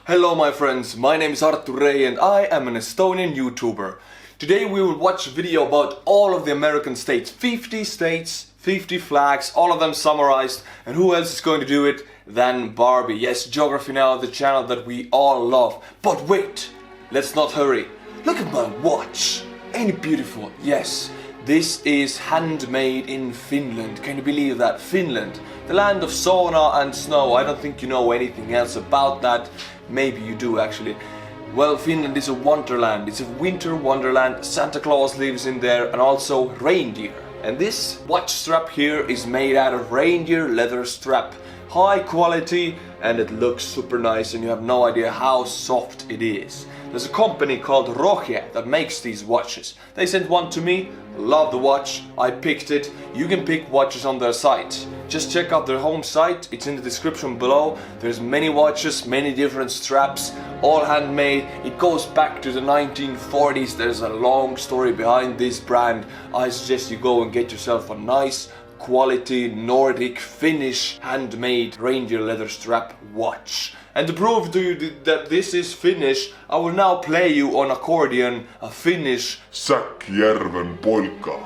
Hello my friends, my name is Artur and I am an Estonian YouTuber. Today we will watch a video about all of the American states. 50 states, 50 flags, all of them summarized. And who else is going to do it than Barbie? Yes, Geography Now, the channel that we all love. But wait, let's not hurry. Look at my watch. Ain't it beautiful? Yes, this is handmade in Finland. Can you believe that? Finland, the land of sauna and snow. I don't think you know anything else about that. Maybe you do actually. Well, Finland is a wonderland. It's a winter wonderland. Santa Claus lives in there and also reindeer. And this watch strap here is made out of reindeer leather strap. High quality and it looks super nice and you have no idea how soft it is. There's a company called ROHJE that makes these watches. They sent one to me, love the watch, I picked it. You can pick watches on their site. Just check out their home site, it's in the description below. There's many watches, many different straps, all handmade. It goes back to the 1940s. There's a long story behind this brand. I suggest you go and get yourself a nice quality Nordic Finnish handmade reindeer leather strap watch. And to prove to you that this is Finnish, I will now play you on accordion a Finnish Säkkijärven polka.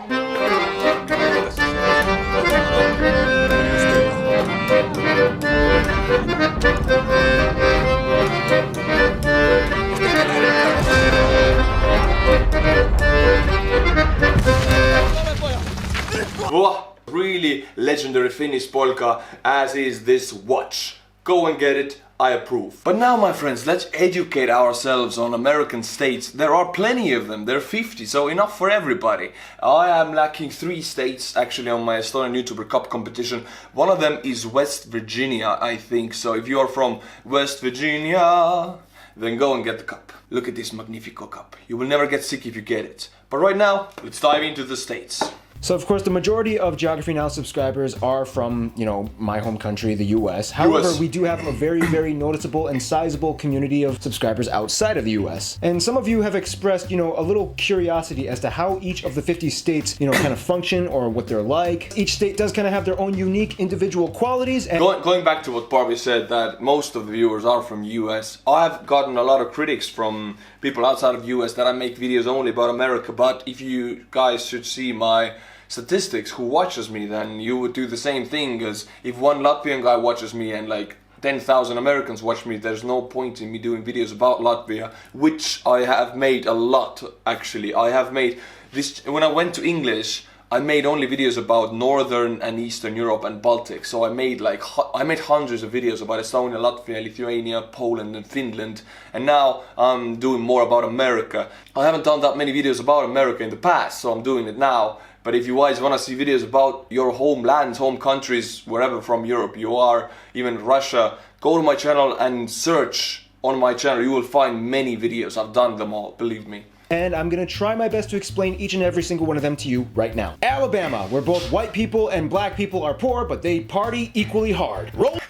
Really legendary Finnish polka, as is this watch. Go and get it, I approve. But now my friends, let's educate ourselves on American states. There are plenty of them, there are 50, so enough for everybody. I am lacking 3 states actually on my Estonian Youtuber Cup competition. One of them is West Virginia, I think, so if you are from West Virginia, then go and get the cup. Look at this magnifico cup. You will never get sick if you get it. But right now, let's dive into the states. So of course the majority of Geography Now subscribers are from, my home country, the US. However, we do have a very noticeable and sizable community of subscribers outside of the US. And some of you have expressed, a little curiosity as to how each of the 50 states, kind of function or what they're like. Each state does kind of have their own unique individual qualities. And going back to what Barbie said, that most of the viewers are from US. I've gotten a lot of critics from people outside of US that I make videos only about America, but if you guys should see my statistics who watches me, then you would do the same thing, because if one Latvian guy watches me and like 10,000 Americans watch me, there's no point in me doing videos about Latvia, which I have made a lot actually. I have made this, when I went to English, I made only videos about Northern and Eastern Europe and Baltic. So I made hundreds of videos about Estonia, Latvia, Lithuania, Poland and Finland. And now I'm doing more about America. I haven't done that many videos about America in the past, so I'm doing it now. But if you guys want to see videos about your homelands, home countries, wherever from Europe you are, even Russia, go to my channel and search on my channel. You will find many videos. I've done them all, believe me. And I'm gonna try my best to explain each and every single one of them to you right now. Alabama, where both white people and black people are poor, but they party equally hard. Roll.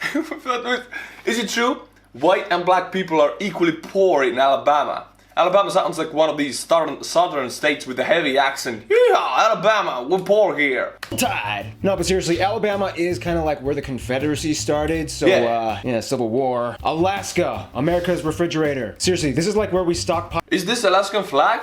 Is it true? White and black people are equally poor in Alabama. Alabama sounds like one of these southern states with a heavy accent. Yeah, Alabama, we're poor here. Tide. No, but seriously, Alabama is kind of like where the Confederacy started, so Civil War. Alaska, America's refrigerator. Seriously, this is like where we stockpile. Is this Alaskan flag?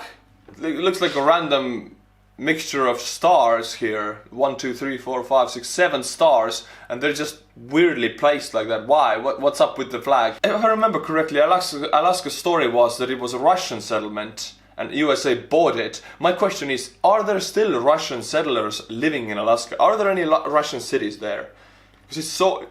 It looks like a random mixture of stars here. 1, 2, 3, 4, 5, 6, 7 stars, and they're just weirdly placed like that. Why? What's up with the flag? If I remember correctly, Alaska's story was that it was a Russian settlement and USA bought it. My question is, are there still Russian settlers living in Alaska? Are there any Russian cities there? Because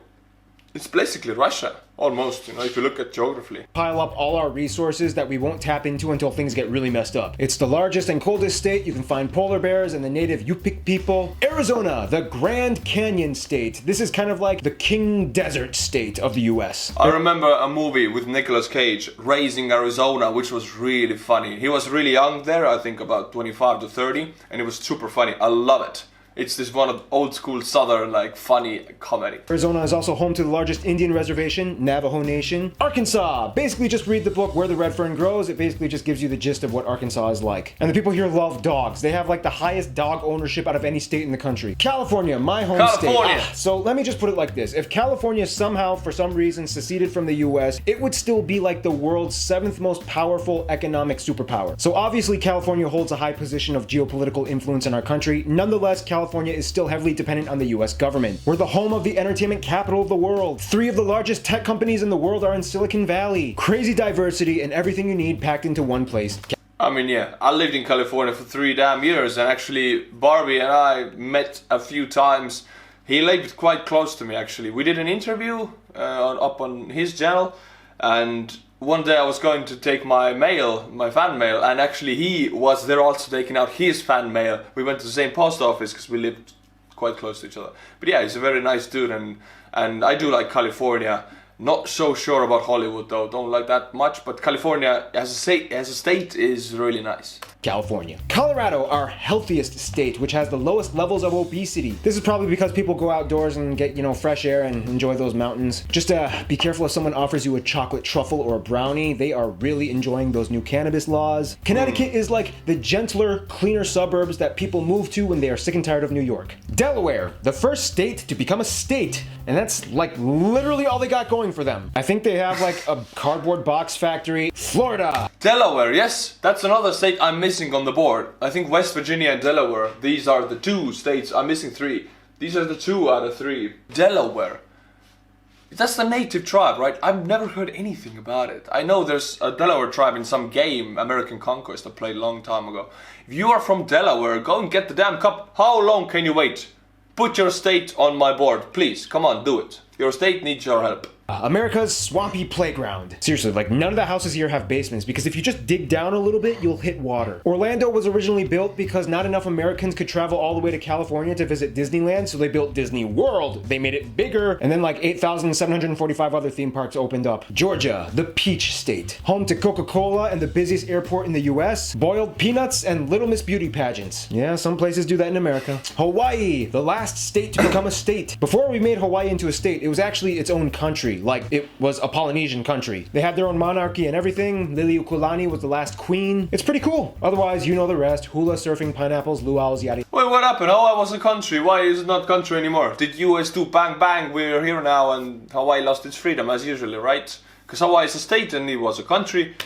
it's basically Russia, almost, if you look at geography. Pile up all our resources that we won't tap into until things get really messed up. It's the largest and coldest state. You can find polar bears and the native Yupik people. Arizona, the Grand Canyon state. This is kind of like the King Desert state of the US. I remember a movie with Nicolas Cage, Raising Arizona, which was really funny. He was really young there, I think about 25 to 30, and it was super funny. I love it. It's this one of old school southern like funny comedy. Arizona is also home to the largest Indian reservation, Navajo Nation. Arkansas! Basically just read the book Where the Red Fern Grows. It basically just gives you the gist of what Arkansas is like. And the people here love dogs. They have like the highest dog ownership out of any state in the country. California, my home state. So let me just put it like this. If California somehow, for some reason, seceded from the US, it would still be like the world's 7th most powerful economic superpower. So obviously California holds a high position of geopolitical influence in our country. Nonetheless, California is still heavily dependent on the US government. We're the home of the entertainment capital of the world. 3 of the largest tech companies in the world are in Silicon Valley. Crazy diversity and everything you need packed into one place. I mean, yeah, I lived in California for 3 damn years, and actually Barbie and I met a few times. He lived quite close to me, actually. We did an interview up on his channel, and one day I was going to take my mail, my fan mail, and actually he was there also taking out his fan mail. We went to the same post office because we lived quite close to each other. But yeah, he's a very nice dude, and I do like California. Not so sure about Hollywood though, don't like that much, but California as a state is really nice. California. Colorado, our healthiest state, which has the lowest levels of obesity. This is probably because people go outdoors and get, fresh air and enjoy those mountains. Just be careful if someone offers you a chocolate truffle or a brownie. They are really enjoying those new cannabis laws. Connecticut is like the gentler, cleaner suburbs that people move to when they are sick and tired of New York. Delaware, the first state to become a state, and that's like literally all they got going for them. I think they have like a cardboard box factory. Florida. Delaware, yes, that's another state I'm missing on the board. I think West Virginia and Delaware, these are the 2 states. I'm missing 3. These are the 2 out of 3. Delaware. That's the native tribe, right? I've never heard anything about it. I know there's a Delaware tribe in some game, American Conquest, I played a long time ago. If you are from Delaware, go and get the damn cup. How long can you wait? Put your state on my board, please. Come on, do it. Your state needs your help. America's swampy playground. Seriously, like none of the houses here have basements because if you just dig down a little bit, you'll hit water. Orlando was originally built because not enough Americans could travel all the way to California to visit Disneyland, so they built Disney World. They made it bigger, and then like 8,745 other theme parks opened up. Georgia, the Peach State. Home to Coca-Cola and the busiest airport in the US. Boiled peanuts and Little Miss Beauty pageants. Yeah, some places do that in America. Hawaii, the last state to become a state. Before we made Hawaii into a state, it was actually its own country. Like it was a Polynesian country. They had their own monarchy and everything. Liliuokalani was the last queen. It's pretty cool. Otherwise, you know the rest. Hula, surfing, pineapples, luau's, yada. Wait, what happened? Hawaii was a country. Why is it not country anymore? Did US do bang bang, we're here now, and Hawaii lost its freedom as usually, right? Because Hawaii is a state and it was a country.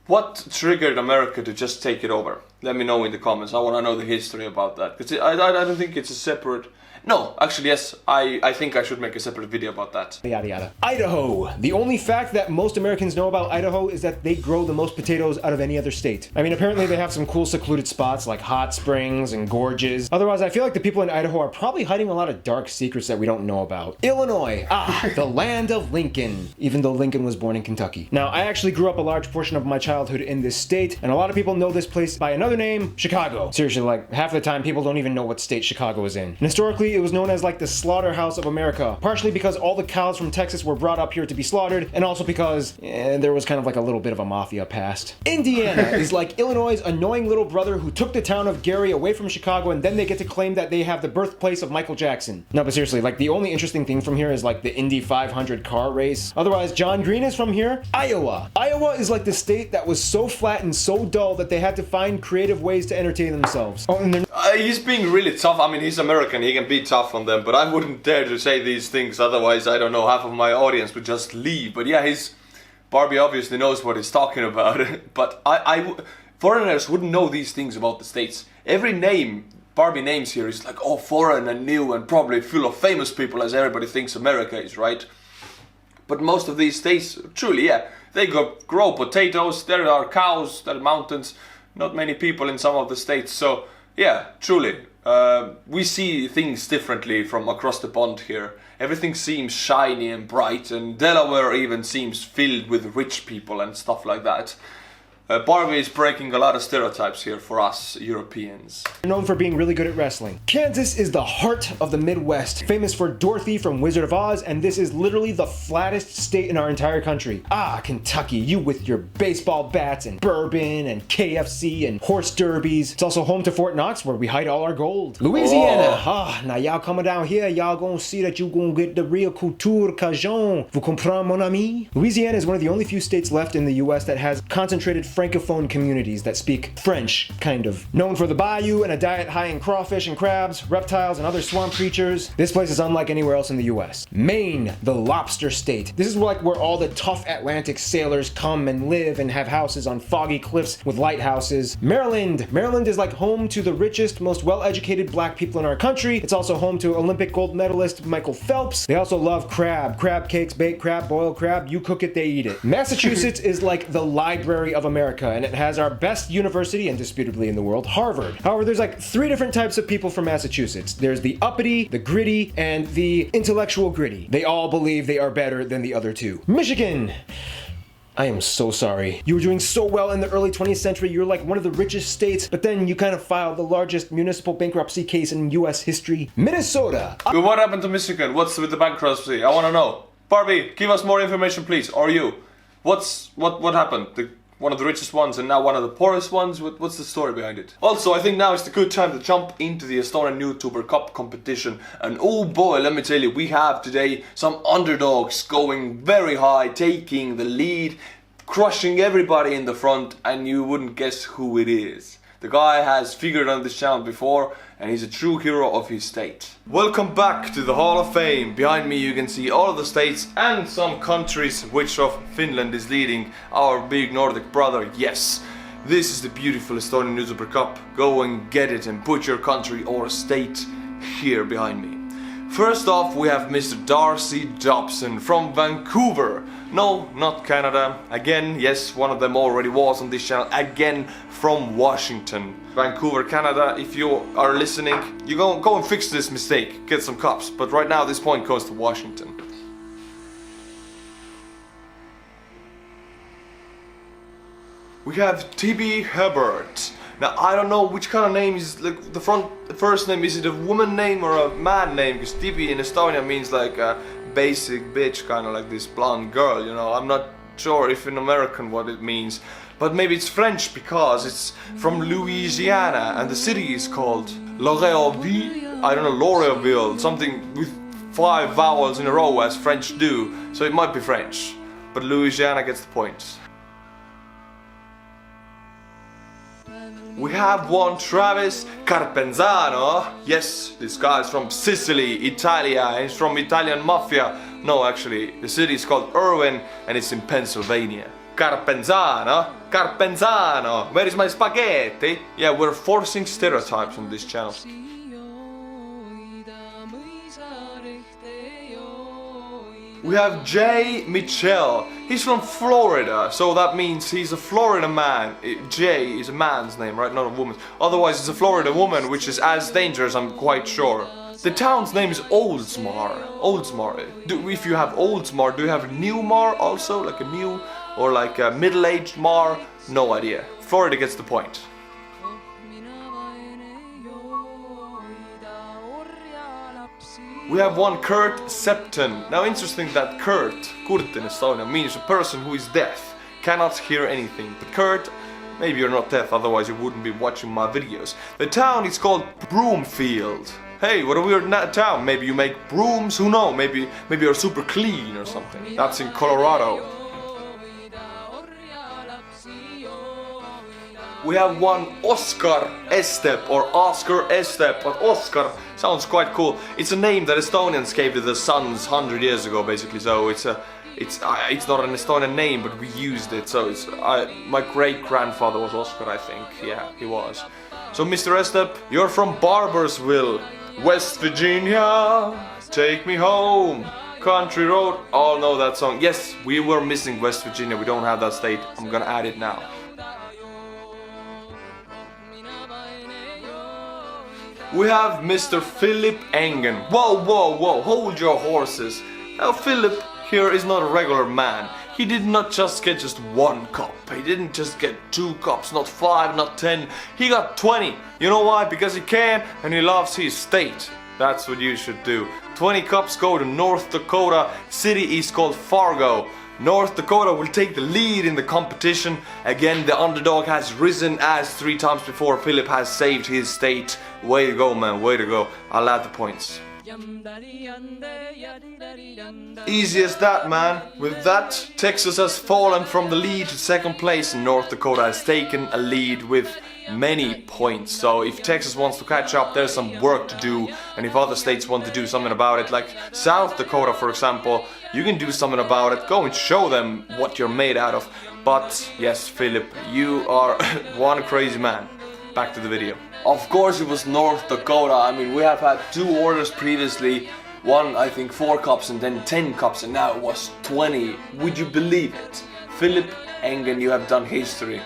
What triggered America to just take it over? Let me know in the comments. I want to know the history about that. Because I don't think it's a separate... No, actually, yes, I think I should make a separate video about that. Yada yada. Idaho. The only fact that most Americans know about Idaho is that they grow the most potatoes out of any other state. I mean, apparently they have some cool secluded spots like hot springs and gorges. Otherwise, I feel like the people in Idaho are probably hiding a lot of dark secrets that we don't know about. Illinois. The land of Lincoln. Even though Lincoln was born in Kentucky. Now, I actually grew up a large portion of my childhood in this state, and a lot of people know this place by another name, Chicago. Seriously, like half the time people don't even know what state Chicago is in. And historically, it was known as like the slaughterhouse of America, partially because all the cows from Texas were brought up here to be slaughtered, and also because there was kind of like a little bit of a mafia past. Indiana is like Illinois' annoying little brother who took the town of Gary away from Chicago, and then they get to claim that they have the birthplace of Michael Jackson. No, but seriously, like the only interesting thing from here is like the Indy 500 car race. Otherwise, John Green is from here. Iowa. Iowa is like the state that was so flat and so dull that they had to find creative ways to entertain themselves. Oh, and he's being really tough. I mean, he's American, he can be tough on them, but I wouldn't dare to say these things, otherwise I don't know, half of my audience would just leave. But yeah, Barbie obviously knows what he's talking about. But foreigners wouldn't know these things about the states. Every name Barbie names here is like, oh, foreign and new and probably full of famous people, as everybody thinks America is, right? But most of these states, truly, yeah, they grow potatoes, there are cows, there are mountains, not many people in some of the states, so yeah, truly. We see things differently from across the pond here. Everything seems shiny and bright, and Delaware even seems filled with rich people and stuff like that. Barbie is breaking a lot of stereotypes here for us Europeans. Known for being really good at wrestling. Kansas is the heart of the Midwest, famous for Dorothy from Wizard of Oz, and this is literally the flattest state in our entire country. Ah, Kentucky, you with your baseball bats and bourbon and KFC and horse derbies. It's also home to Fort Knox, where we hide all our gold. Louisiana, now y'all coming down here, y'all gonna see that you gonna get the real culture cajun. Vous comprenez, mon ami? Louisiana is one of the only few states left in the US that has concentrated Francophone communities that speak French, kind of. Known for the bayou and a diet high in crawfish and crabs, reptiles and other swamp creatures, this place is unlike anywhere else in the US. Maine, the lobster state. This is like where all the tough Atlantic sailors come and live and have houses on foggy cliffs with lighthouses. Maryland. Maryland is like home to the richest, most well-educated black people in our country. It's also home to Olympic gold medalist Michael Phelps. They also love crab. Crab cakes, baked crab, boiled crab. You cook it, they eat it. Massachusetts is like the Library of America, and it has our best university, indisputably in the world, Harvard. However, there's like 3 different types of people from Massachusetts. There's the uppity, the gritty, and the intellectual gritty. They all believe they are better than the other 2. Michigan. I am so sorry. You were doing so well in the early 20th century, you're like one of the richest states, but then you kind of filed the largest municipal bankruptcy case in US history. Minnesota. What happened to Michigan? What's with the bankruptcy? I want to know. Barbie, give us more information, please. Or you. What happened? One of the richest ones and now one of the poorest ones? What's the story behind it? Also, I think now is the good time to jump into the Estonian Youtuber Cup competition. And oh boy, let me tell you, we have today some underdogs going very high, taking the lead, crushing everybody in the front, and you wouldn't guess who it is. The guy has figured on this channel before, and he's a true hero of his state. Welcome back to the Hall of Fame. Behind me you can see all of the states and some countries, which of Finland is leading, our big Nordic brother. Yes, this is the beautiful Estonian Youtuber Cup. Go and get it and put your country or state here behind me. First off, we have Mr. Darcy Dobson from Vancouver. No, not Canada. Again, yes, one of them already was on this channel. Again, from Washington. Vancouver, Canada, if you are listening, you go and fix this mistake. Get some cups. But right now, this point goes to Washington. We have T.B. Hebert. Now, I don't know which kind of name is like the first name. Is it a woman name or a man name? Because Tibi in Estonia means like a basic bitch, kind of like this blonde girl, you know. I'm not sure if in American what it means, but maybe it's French because it's from Louisiana and the city is called L'Orealville. I don't know, L'Orealville, something with 5 vowels in a row as French do, so it might be French, but Louisiana gets the point. We have one Travis Carpenzano. Yes, this guy is from Sicily, Italia, he's from Italian Mafia. No, actually, the city is called Irvine and it's in Pennsylvania. Carpenzano, Carpenzano, where is my spaghetti? Yeah, we're forcing stereotypes on this channel. We have Jay Mitchell. He's from Florida, so that means he's a Florida man. Jay is a man's name, right? Not a woman's. Otherwise, it's a Florida woman, which is as dangerous, I'm quite sure. The town's name is Oldsmar. Oldsmar. If you have Oldsmar, do you have Newmar also? Like a new or like a middle-aged Mar? No idea. Florida gets the point. We have one Kurt Septon. Now interesting that Kurt in Estonia means a person who is deaf, cannot hear anything. But Kurt, maybe you're not deaf, otherwise you wouldn't be watching my videos. The town is called Broomfield. Hey, what a weird town. Maybe you make brooms, who knows? Maybe you're super clean or something. That's in Colorado. We have one Oscar Estep or Oscar Estep, but Oscar sounds quite cool. It's a name that Estonians gave to their sons 100 years ago, basically. So it's not an Estonian name, but we used it. So it's my great-grandfather was Oscar, I think. Yeah, he was. So Mr. Estep, you're from Barbersville, West Virginia. Take me home, country road. All know that song. Yes, we were missing West Virginia. We don't have that state. I'm gonna add it now. We have Mr. Philip Engen. Whoa, whoa, whoa, hold your horses. Now Philip here is not a regular man. he did not just get just 1 cup. He didn't just get 2 cups, not 5, not 10. He got 20. You know why? Because he can and he loves his state. That's what you should do. 20 cups go to North Dakota. City is called Fargo. North Dakota will take the lead in the competition. Again, the underdog has risen as 3 times before. Philip has saved his state. Way to go, man, way to go. I'll add the points. Easy as that, man. With that, Texas has fallen from the lead to 2nd place and North Dakota has taken a lead with many points. So if Texas wants to catch up, there's some work to do, and if other states want to do something about it, like South Dakota for example, you can do something about it. Go and show them what you're made out of. But yes, Philip, you are one crazy man. Back to the video. Of course it was North Dakota. I mean, we have had 2 orders previously. One, I think 4 cups and then 10 cups, and now it was 20. Would you believe it? Philip Engen, you have done history.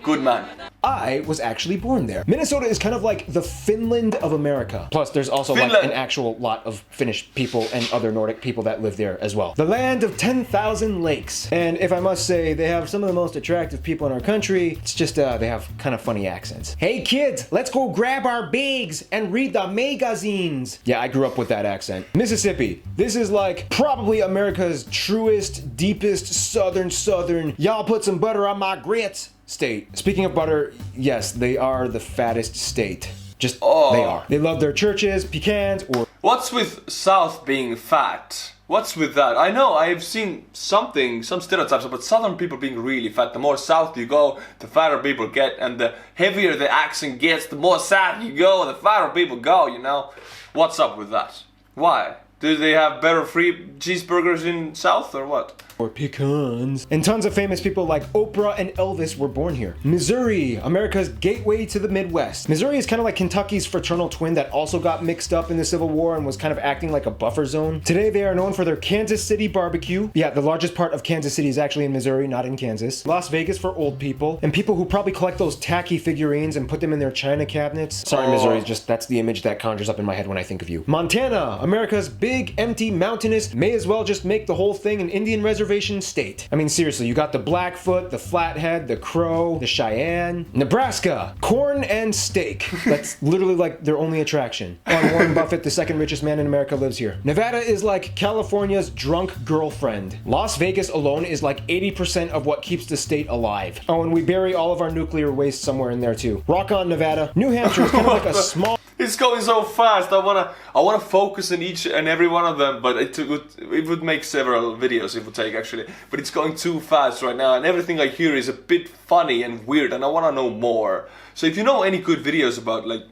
Good man. I was actually born there. Minnesota is kind of like the Finland of America. Plus, there's also like an actual lot of Finnish people and other Nordic people that live there as well. The land of 10,000 lakes. And if I must say, they have some of the most attractive people in our country. It's just, they have kind of funny accents. Hey kids, let's go grab our bags and read the magazines. Yeah, I grew up with that accent. Mississippi. This is like probably America's truest, deepest, southern, y'all put some butter on my grits state. Speaking of butter, yes, they are the fattest state. Just, they are. They love their churches, pecans, or... What's with South being fat? What's with that? I know, I've seen some stereotypes about Southern people being really fat. The more south you go, the fatter people get, and the heavier the accent gets, the more south you go, the fatter people go, you know? What's up with that? Why? Do they have better free cheeseburgers in South or what? Or pecans. And tons of famous people like Oprah and Elvis were born here. Missouri, America's gateway to the Midwest. Missouri is kind of like Kentucky's fraternal twin that also got mixed up in the Civil War and was kind of acting like a buffer zone. Today they are known for their Kansas City barbecue. Yeah, the largest part of Kansas City is actually in Missouri, not in Kansas. Las Vegas for old people, and people who probably collect those tacky figurines and put them in their china cabinets. Sorry, Missouri, just that's the image that conjures up in my head when I think of you. Montana, America's big, empty, mountainous, may as well just make the whole thing an Indian reservation state. I mean, seriously, you got the Blackfoot, the Flathead, the Crow, the Cheyenne. Nebraska, corn and steak. That's literally like their only attraction. Warren Buffett, the 2nd richest man in America, lives here. Nevada is like California's drunk girlfriend. Las Vegas alone is like 80% of what keeps the state alive. Oh, and we bury all of our nuclear waste somewhere in there too. Rock on, Nevada. New Hampshire is kind of like a small... It's going so fast. I wanna focus on each and every one of them, but it would make several videos it would take actually. But it's going too fast right now, and everything I hear is a bit funny and weird, and I wanna know more. So if you know any good videos about like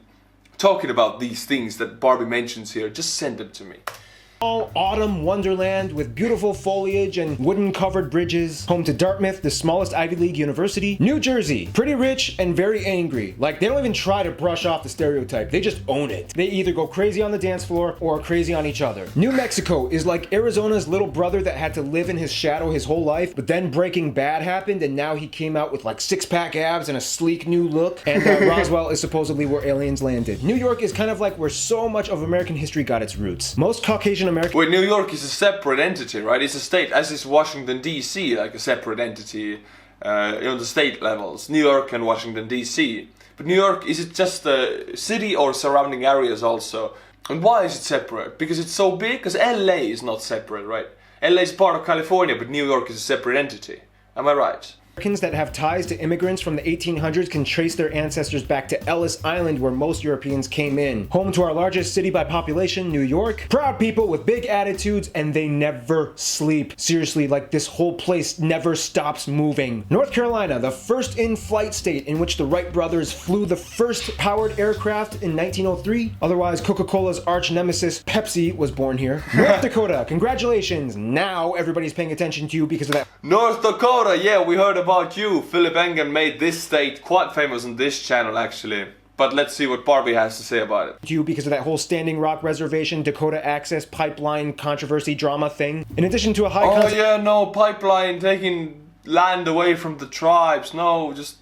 talking about these things that Barbie mentions here, just send them to me. Autumn wonderland with beautiful foliage and wooden covered bridges. Home to Dartmouth, the smallest Ivy League university. New Jersey, pretty rich and very angry. Like, they don't even try to brush off the stereotype, they just own it. They either go crazy on the dance floor or crazy on each other. New Mexico is like Arizona's little brother that had to live in his shadow his whole life, but then Breaking Bad happened and now he came out with like 6-pack abs and a sleek new look. And Roswell is supposedly where aliens landed. New York is kind of like where so much of American history got its roots. Most Caucasian American... Wait, New York is a separate entity, right? It's a state, as is Washington DC, like a separate entity on the state levels. New York and Washington DC. But New York, is it just the city or surrounding areas also? And why is it separate? Because it's so big? Because LA is not separate, right? LA is part of California, but New York is a separate entity. Am I right? Americans that have ties to immigrants from the 1800s can trace their ancestors back to Ellis Island, where most Europeans came in. Home to our largest city by population, New York. Proud people with big attitudes, and they never sleep. Seriously, like this whole place never stops moving. North Carolina, the first in-flight state in which the Wright brothers flew the first powered aircraft in 1903. Otherwise, Coca-Cola's arch nemesis, Pepsi, was born here. North Dakota, congratulations. Now everybody's paying attention to you because of that. North Dakota, yeah, we heard about you. Philip Engen made this state quite famous on this channel actually. But let's see what Barbie has to say about it. You because of that whole Standing Rock Reservation, Dakota Access Pipeline controversy drama thing. In addition to a high... Oh yeah, no, pipeline taking land away from the tribes. No, just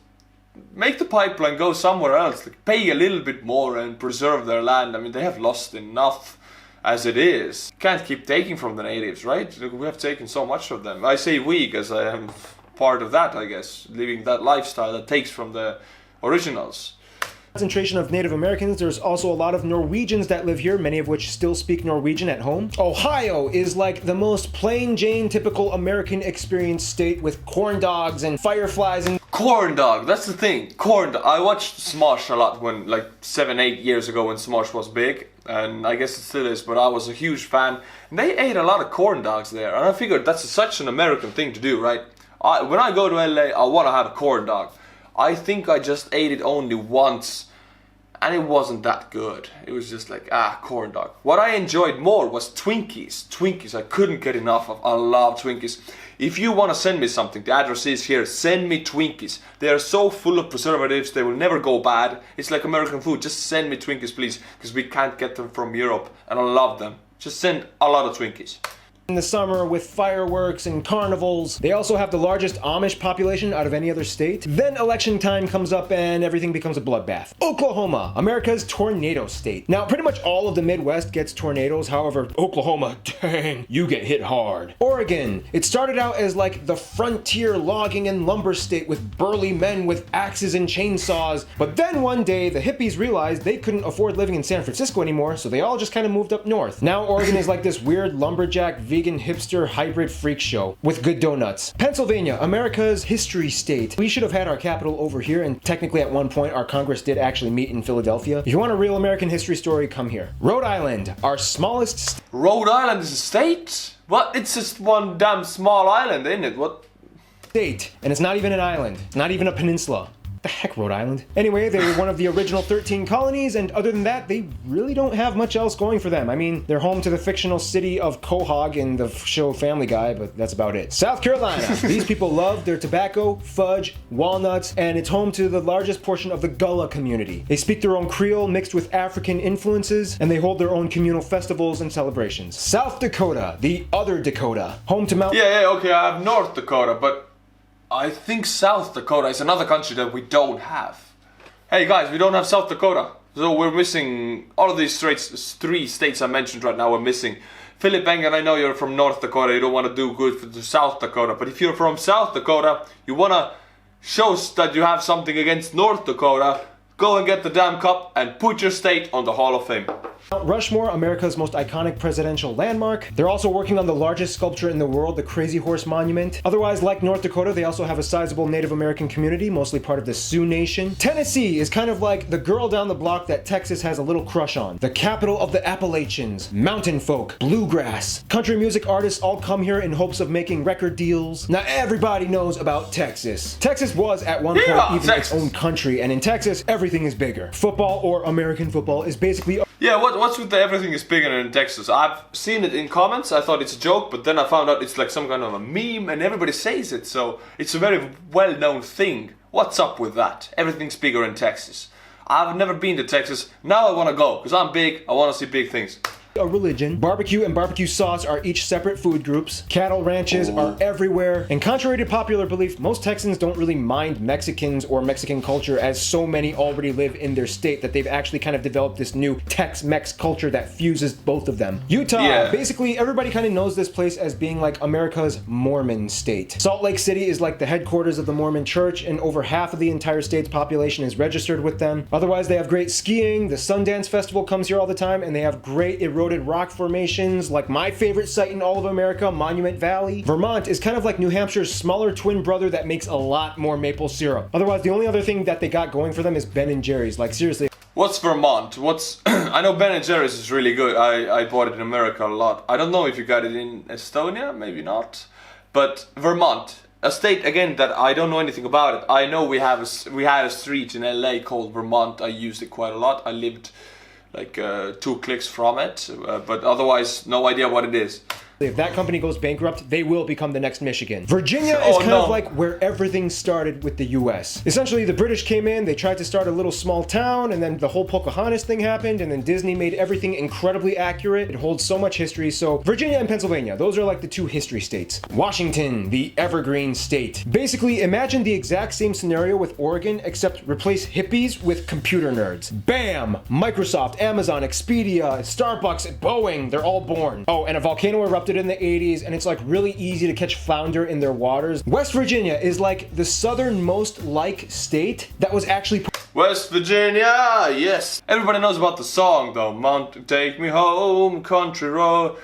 make the pipeline go somewhere else. Like, pay a little bit more and preserve their land. I mean, they have lost enough. as it is. Can't keep taking from the natives, right? We have taken so much from them. I say we because I am part of that, I guess, living that lifestyle that takes from the originals. Concentration of Native Americans. There's also a lot of Norwegians that live here, many of which still speak Norwegian at home. Ohio is like the most plain Jane typical American experience state with corn dogs and fireflies and corn dog, that's the thing. Corn dog. I watched Smosh a lot when, like 7-8 years ago when Smosh was big, and I guess it still is, but I was a huge fan. And they ate a lot of corn dogs there, and I figured that's such an American thing to do, right? When I go to LA, I want to have a corn dog. I think I just ate it only once, and it wasn't that good. It was just like, corn dog. What I enjoyed more was Twinkies. Twinkies, I couldn't get enough of. I love Twinkies. If you want to send me something, the address is here. Send me Twinkies. They are so full of preservatives, they will never go bad. It's like American food. Just send me Twinkies, please, because we can't get them from Europe, and I love them. Just send a lot of Twinkies. In the summer with fireworks and carnivals. They also have the largest Amish population out of any other state. Then election time comes up and everything becomes a bloodbath. Oklahoma, America's tornado state. Now, pretty much all of the Midwest gets tornadoes. However, Oklahoma, dang, you get hit hard. Oregon, it started out as like the frontier logging and lumber state with burly men with axes and chainsaws. But then one day, the hippies realized they couldn't afford living in San Francisco anymore, so they all just kind of moved up north. Now Oregon is like this weird lumberjack vegan hipster hybrid freak show with good donuts. Pennsylvania, America's history state. We should have had our capital over here, and technically at one point our Congress did actually meet in Philadelphia. If you want a real American history story, come here. Rhode Island, our smallest Rhode Island is a state? What? It's just one damn small island, isn't it? What? State, and it's not even an island, not even a peninsula. The heck, Rhode Island? Anyway, they were one of the original 13 colonies, and other than that, they really don't have much else going for them. I mean, they're home to the fictional city of Quahog in the show Family Guy, but that's about it. South Carolina. These people love their tobacco, fudge, walnuts, and it's home to the largest portion of the Gullah community. They speak their own Creole mixed with African influences, and they hold their own communal festivals and celebrations. South Dakota, the other Dakota. Home to Mount... Yeah, okay, I have North Dakota, but I think South Dakota is another country that we don't have. Hey guys, we don't have South Dakota. So we're missing all of these three states I mentioned right now, we're missing. Philip Engen, I know you're from North Dakota, you don't want to do good for the South Dakota, but if you're from South Dakota, you want to show that you have something against North Dakota, go and get the damn cup and put your state on the Hall of Fame. Mount Rushmore, America's most iconic presidential landmark. They're also working on the largest sculpture in the world, the Crazy Horse Monument. Otherwise, like North Dakota, they also have a sizable Native American community, mostly part of the Sioux Nation. Tennessee is kind of like the girl down the block that Texas has a little crush on. The capital of the Appalachians, mountain folk, bluegrass. Country music artists all come here in hopes of making record deals. Now everybody knows about Texas. Texas was at one point even its own country, and in Texas, everything is bigger. Football, or American football, is basically... Yeah, what's with the everything is bigger in Texas? I've seen it in comments, I thought it's a joke, but then I found out it's like some kind of a meme and everybody says it, so it's a very well-known thing. What's up with that? Everything's bigger in Texas. I've never been to Texas, now I want to go, because I'm big, I want to see big things. A religion. Barbecue and barbecue sauce are each separate food groups. Cattle ranches are everywhere. And contrary to popular belief, most Texans don't really mind Mexicans or Mexican culture, as so many already live in their state that they've actually kind of developed this new Tex-Mex culture that fuses both of them. Utah, basically everybody kind of knows this place as being like America's Mormon state. Salt Lake City is like the headquarters of the Mormon church, and over half of the entire state's population is registered with them. Otherwise, they have great skiing, the Sundance Festival comes here all the time, and they have great eroded rock formations, like my favorite site in all of America, Monument Valley. Vermont is kind of like New Hampshire's smaller twin brother that makes a lot more maple syrup. Otherwise, the only other thing that they got going for them is Ben & Jerry's. Like, seriously. What's Vermont? I know Ben & Jerry's is really good. I bought it in America a lot. I don't know if you got it in Estonia, maybe not. But Vermont, a state, again, that I don't know anything about it. I know we had a street in LA called Vermont. I used it quite a lot. I lived like 2 clicks from it, but otherwise no idea what it is. If that company goes bankrupt, they will become the next Michigan. Virginia is kind of like where everything started with the US. Essentially, the British came in, they tried to start a little small town, and then the whole Pocahontas thing happened, and then Disney made everything incredibly accurate. It holds so much history. So Virginia and Pennsylvania, those are like the two history states. Washington, the evergreen state. Basically, imagine the exact same scenario with Oregon, except replace hippies with computer nerds. Bam! Microsoft, Amazon, Expedia, Starbucks, Boeing, they're all born. Oh, and a volcano erupted in the 80s, and it's like really easy to catch flounder in their waters. West Virginia is like the southernmost like state that was actually West Virginia, yes. Everybody knows about the song though. Mountain, take me home, country road,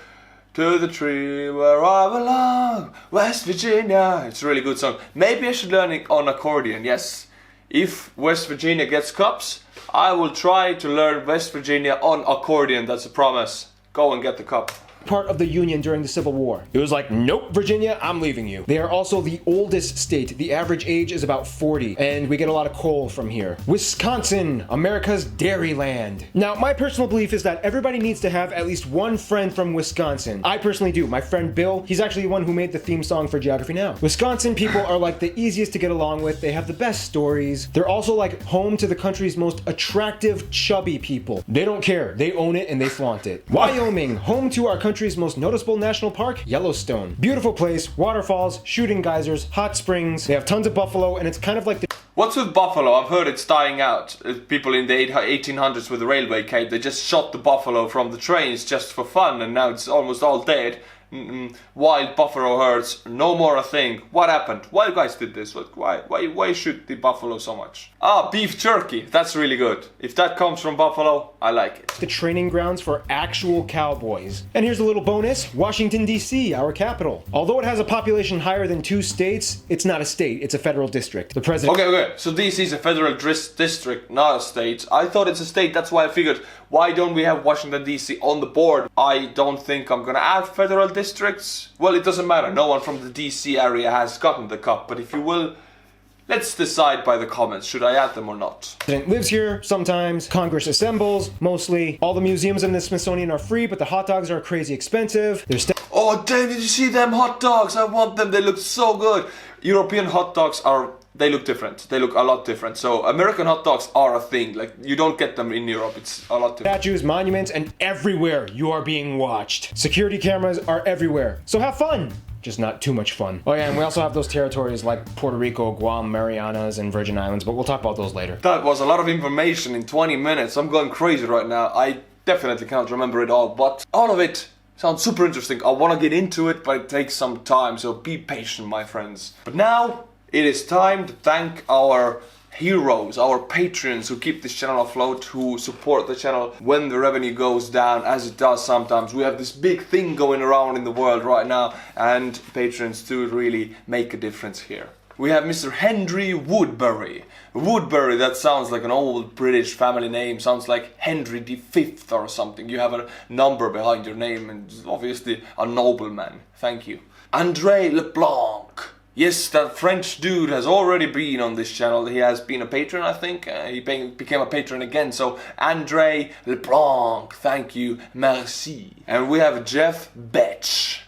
to the tree where I belong, West Virginia. It's a really good song. Maybe I should learn it on accordion, yes. If West Virginia gets cups, I will try to learn West Virginia on accordion, that's a promise. Go and get the cup. Part of the Union during the Civil War. It was like, nope, Virginia, I'm leaving you. They are also the oldest state. The average age is about 40, and we get a lot of coal from here. Wisconsin, America's dairy land. Now, my personal belief is that everybody needs to have at least one friend from Wisconsin. I personally do. My friend Bill, he's actually the one who made the theme song for Geography Now. Wisconsin people are like the easiest to get along with. They have the best stories. They're also like home to the country's most attractive, chubby people. They don't care. They own it and they flaunt it. Wyoming, home to our country's most noticeable national park, Yellowstone. Beautiful place, waterfalls, shooting geysers, hot springs. They have tons of buffalo, and it's kind of like the... What's with buffalo? I've heard it's dying out. People in the 1800s with the railway came, they just shot the buffalo from the trains just for fun, and now it's almost all dead. Wild buffalo herds, no more a thing. What happened? Why you guys did this? Why shoot the buffalo so much? Ah, beef jerky. That's really good. If that comes from buffalo, I like it. The training grounds for actual cowboys. And here's a little bonus. Washington, D.C., our capital. Although it has a population higher than 2 states, it's not a state, it's a federal district. The president... Okay, so D.C. is a federal district, not a state. I thought it's a state, that's why I figured, why don't we have Washington, D.C. on the board? I don't think I'm gonna add federal districts. Well, it doesn't matter. No one from the DC area has gotten the cup, but if you will, let's decide by the comments. Should I add them or not? President lives here sometimes. Congress assembles mostly. All the museums in the Smithsonian are free, but the hot dogs are crazy expensive. Oh damn, did you see them hot dogs? I want them. They look so good. European hot dogs they look different. They look a lot different. So American hot dogs are a thing. Like, you don't get them in Europe. It's a lot different. Statues, monuments, and everywhere you are being watched. Security cameras are everywhere. So have fun. Just not too much fun. Oh yeah, and we also have those territories like Puerto Rico, Guam, Marianas, and Virgin Islands, but we'll talk about those later. That was a lot of information in 20 minutes. I'm going crazy right now. I definitely can't remember it all, but all of it sounds super interesting. I want to get into it, but it takes some time, so be patient, my friends. But now, it is time to thank our heroes, our patrons who keep this channel afloat, who support the channel when the revenue goes down, as it does sometimes. We have this big thing going around in the world right now, and patrons do really make a difference here. We have Mr. Henry Woodbury. Woodbury, that sounds like an old British family name, sounds like Henry V or something. You have a number behind your name and obviously a nobleman. Thank you. Andre LeBlanc. Yes, that French dude has already been on this channel. He has been a patron, I think. He became a patron again. So, Andre LeBlanc, thank you, merci. And we have Jeff Betch.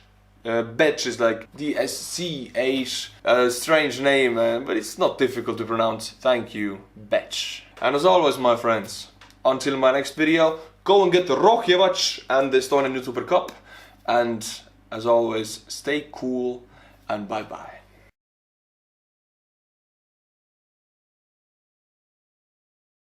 Betch is like D-S-C-H, a strange name, but it's not difficult to pronounce. Thank you, Betch. And as always, my friends, until my next video, go and get the ROHJE and the Estonian Youtuber Cup. And as always, stay cool and bye-bye.